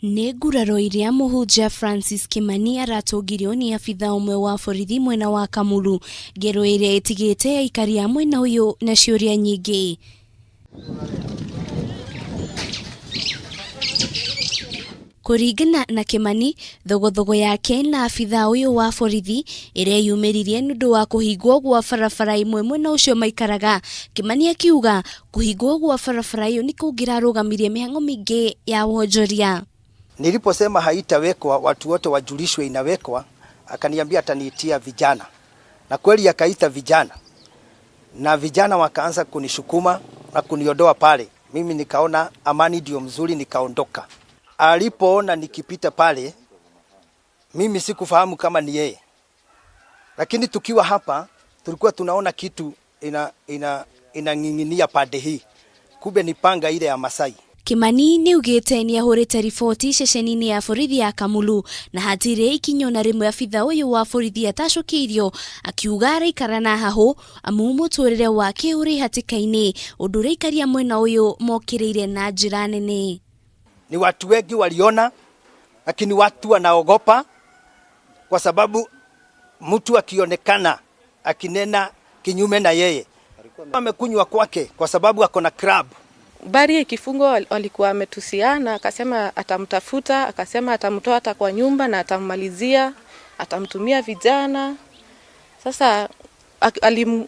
Nĩ nguraro iria Muhunjia Francis Kimani aratogirio ni abithaa umwe wa borithi mwena wa Kamuru, ngero iria itigite aikari a mwena uyu na ciuria nyingi. Kuringana na Kimani, thogothogo yake na abithaa uyu wa borithi iria yumiririe nundu wa kuhingwo gwa barabara imwe mwena ucio maikaraga. Kimani akiuga kuhingwo gwa barabara iyo ni kungirarugamirie mihango mingi ya wonjoria. Niliposema haitawekwa, watu wote wajulishwe inawekwa, akaniambia ataniitia vijana. Na kweli akaita vijana. Na vijana wakaanza kunishukuma na kuniondoa pale. Mimi nikaona amani ndio mzuri, nikaondoka. Alipoona nikipita pale, mimi sikufahamu kama ni yeye. Lakini tukiwa hapa, tulikuwa tunaona kitu inanginginia pande hii. Kumbe ni panga ile ya Masai. Kimani ni ugite ni ahurite riboti ceceni-ini ya borithi ya Kamuru na hatire ikinyo na rimwe abithaa uyu wa borithi atacukiirio, akiuga araikara na hahu amu muturire wake uri hatika-ini, undu aikari a mwena uyu mokiriire na njira nene. Ni watu wengi waliona, lakini watu wanaogopa kwa sababu mtu akionekana akinena kinyume na yeye amekunywa kwake kwa sababu ako na club. Bari ikifungwa walikuwa ametusiana, akasema atamtafuta, akasema atamtoa hata kwa nyumba na atammalizia, atamtumia vijana. Sasa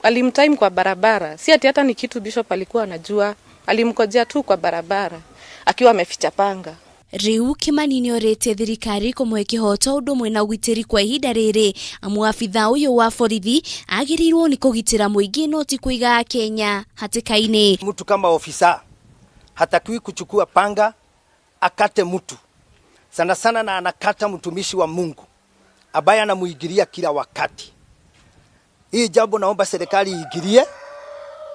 alimtime kwa barabara. Si ati hata ni kitu bishop alikuwa anajua, alimkojea tu kwa barabara akiwa ameficha panga. Riu Kimani ni orete thirikari kumwe kihoto undu mwena ugitiri kwa ihinda riri, amu abithaa uyu wa borithi agirirwo ni kugitira muingi no ti kuiga Kenya hatika-ini. Mtu kama ofisa hatakiwi kuchukua panga akate mtu. Sana sana na anakata mtumishi wa Mungu ambaye anamuigiria kila wakati. Hii jambo naomba serikali iigirie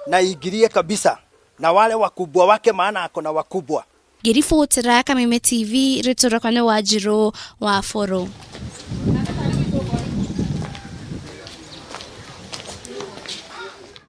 na iigirie kabisa na wale wakubwa wake, maana ako na wakubwa. Ngiribotera Kameme TV ritora kwa njuru wa Foro.